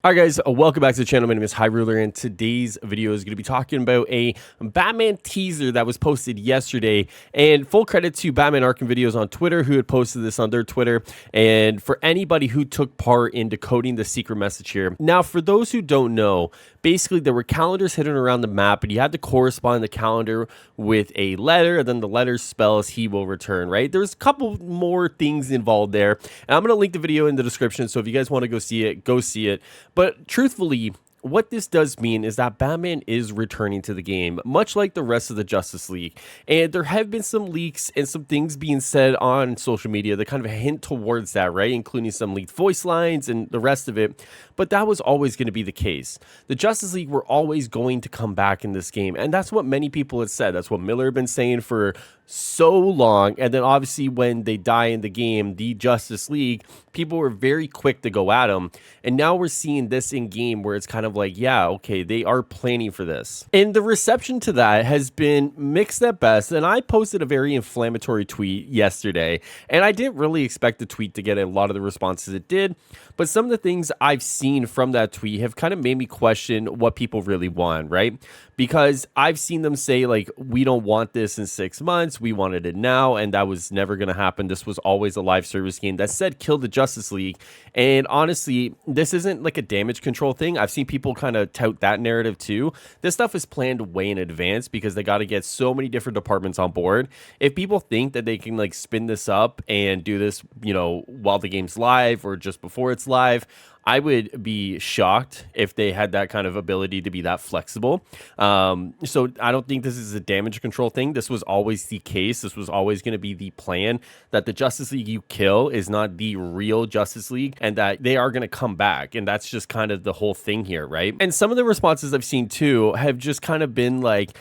Alright guys, welcome back to the channel. My name is Highruler, and today's video is going to be talking about a Batman teaser that was posted yesterday. And full credit to Batman Arkham Videos on Twitter who had posted this on their Twitter, and for anybody who took part in decoding the secret message here. Now, for those who don't know, basically there were calendars hidden around the map, and you had to correspond the calendar with a letter, and then the letter spells "he will return," right? There's a couple more things involved there, and I'm going to link the video in the description, so if you guys want to go see it, go see it. But truthfully, what this does mean is that Batman is returning to the game, much like the rest of the Justice League. And there have been some leaks and some things being said on social media that kind of hint towards that, right? Including some leaked voice lines and the rest of it. But that was always going to be the case. The Justice League were always going to come back in this game. And that's what many people had said. That's what Miller had been saying for so long. And then obviously when they die in the game, the Justice League, people were very quick to go at them. And now we're seeing this in game where it's kind of like, yeah, okay, they are planning for this. And the reception to that has been mixed at best. And I posted a very inflammatory tweet yesterday, and I didn't really expect the tweet to get a lot of the responses it did. But some of the things I've seen from that tweet have kind of made me question what people really want, right? Because I've seen them say, like, we don't want this in 6 months. We wanted it now, and that was never going to happen. This was always a live service game that said kill the Justice League. And honestly, this isn't like a damage control thing. I've seen people kind of tout that narrative too. This stuff is planned way in advance because they got to get so many different departments on board. If people think that they can like spin this up and do this, you know, while the game's live or just before it's live, I would be shocked if they had that kind of ability to be that flexible. So I don't think this is a damage control thing. This was always the case. This was always going to be the plan, that the Justice League you kill is not the real Justice League, and that they are going to come back. And that's just kind of the whole thing here, right? And some of the responses I've seen too have just kind of been like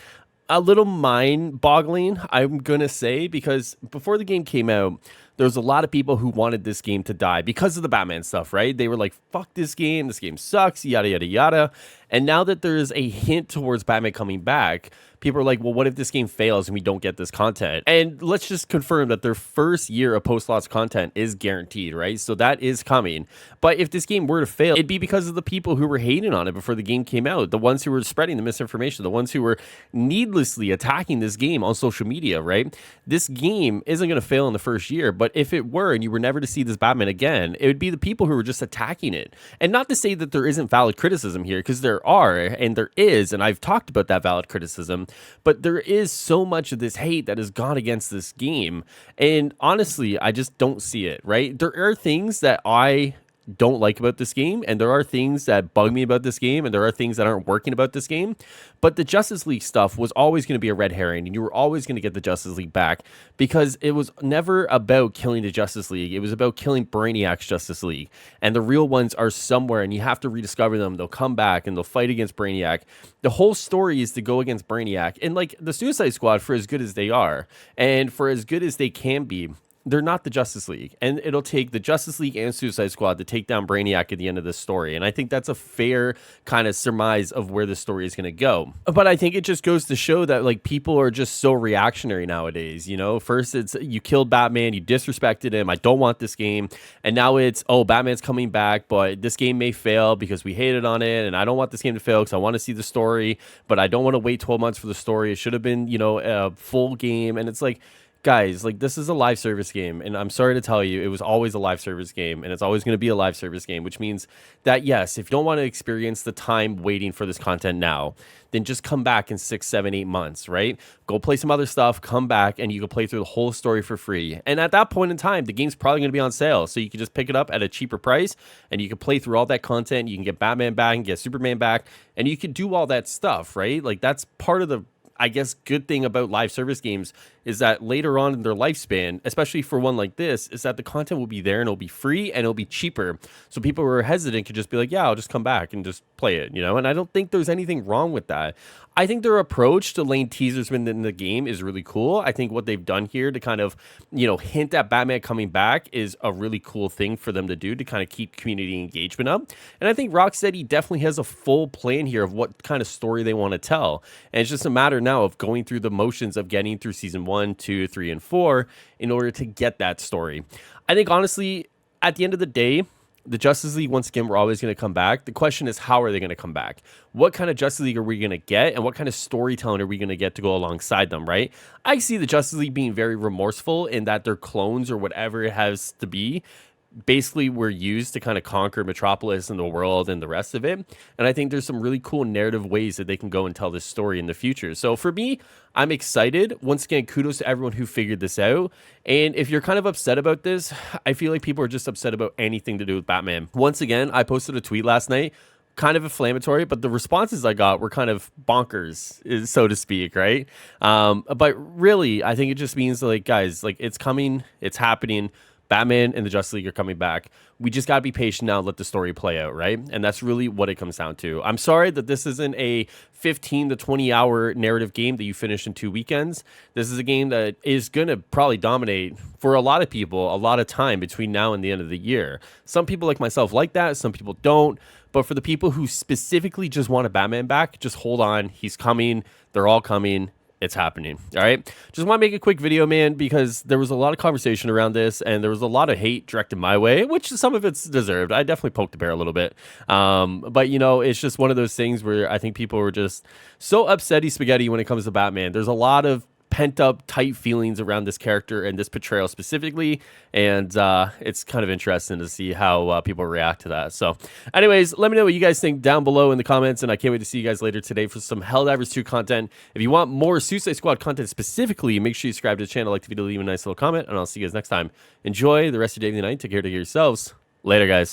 a little mind-boggling, I'm going to say, because before the game came out, there was a lot of people who wanted this game to die because of the Batman stuff, right? They were like, fuck this game sucks, yada, yada, yada. And now that there's a hint towards Batman coming back, people are like, well, what if this game fails and we don't get this content? And let's just confirm that their first year of post-launch content is guaranteed, right? So that is coming. But if this game were to fail, it'd be because of the people who were hating on it before the game came out, the ones who were spreading the misinformation, the ones who were needlessly attacking this game on social media, right? This game isn't going to fail in the first year, but if it were and you were never to see this Batman again, it would be the people who were just attacking it. And not to say that there isn't valid criticism here, because there are, and there is, and I've talked about that valid criticism, but there is so much of this hate that has gone against this game. And honestly, I just don't see it, right? There are things that I don't like about this game, and there are things that bug me about this game, and there are things that aren't working about this game. But the Justice League stuff was always going to be a red herring, and you were always going to get the Justice League back, because it was never about killing the Justice League. It was about killing Brainiac's Justice League, and the real ones are somewhere, and you have to rediscover them. They'll come back and they'll fight against Brainiac. The whole story is to go against Brainiac, and like the Suicide Squad, for as good as they are and for as good as they can be, they're not the Justice League, and it'll take the Justice League and Suicide Squad to take down Brainiac at the end of this story. And I think that's a fair kind of surmise of where the story is going to go. But I think it just goes to show that like people are just so reactionary nowadays. You know, first it's you killed Batman, you disrespected him, I don't want this game. And now it's, oh, Batman's coming back, but this game may fail because we hated on it, and I don't want this game to fail because I want to see the story, but I don't want to wait 12 months for the story. It should have been, you know, a full game. And it's like, guys, like, this is a live service game, and I'm sorry to tell you, it was always a live service game, and it's always going to be a live service game, which means that, yes, if you don't want to experience the time waiting for this content now, then just come back in 6, 7, 8 months, right? Go play some other stuff, come back, and you can play through the whole story for free. And at that point in time, the game's probably going to be on sale, so you can just pick it up at a cheaper price, and you can play through all that content. You can get Batman back and get Superman back, and you can do all that stuff, right? Like, that's part of the, I guess, good thing about live service games is that later on in their lifespan, especially for one like this, is that the content will be there and it'll be free and it'll be cheaper. So people who are hesitant could just be like, yeah, I'll just come back and just play it, you know? And I don't think there's anything wrong with that. I think their approach to laying teasers within the game is really cool. I think what they've done here to kind of, you know, hint at Batman coming back is a really cool thing for them to do to kind of keep community engagement up. And I think Rocksteady definitely has a full plan here of what kind of story they want to tell. And it's just a matter now of going through the motions of getting through season 1, 2, 3, and 4 in order to get that story. I think honestly, at the end of the day, the Justice League, once again, we're always going to come back. The question is, how are they going to come back? What kind of Justice League are we going to get? And what kind of storytelling are we going to get to go alongside them, right? I see the Justice League being very remorseful in that they're clones or whatever it has to be basically were used to kind of conquer Metropolis and the world and the rest of it. And I think there's some really cool narrative ways that they can go and tell this story in the future. So for me, I'm excited. Once again, kudos to everyone who figured this out. And if you're kind of upset about this, I feel like people are just upset about anything to do with Batman. Once again, I posted a tweet last night, kind of inflammatory, but the responses I got were kind of bonkers, so to speak, right? But really, I think it just means like, guys, like it's coming, it's happening. Batman and the Justice League are coming back. We just got to be patient now and let the story play out, right? And that's really what it comes down to. I'm sorry that this isn't a 15 to 20 hour narrative game that you finish in 2 weekends. This is a game that is going to probably dominate for a lot of people a lot of time between now and the end of the year. Some people like myself like that. Some people don't. But for the people who specifically just want a Batman back, just hold on. He's coming. They're all coming. It's happening. All right. Just want to make a quick video, man, because there was a lot of conversation around this and there was a lot of hate directed my way, which some of it's deserved. I definitely poked the bear a little bit. But, you know, it's just one of those things where I think people were just so upsetty spaghetti when it comes to Batman. There's a lot of pent up tight feelings around this character and this portrayal specifically, and it's kind of interesting to see how people react to that. So anyways, let me know what you guys think down below in the comments, and I can't wait to see you guys later today for some Helldivers 2 content. If you want more Suicide Squad content specifically, make sure you subscribe to the channel, like the video, leave a nice little comment, and I'll see you guys next time. Enjoy the rest of your day and night. Take care of yourselves. Later, guys.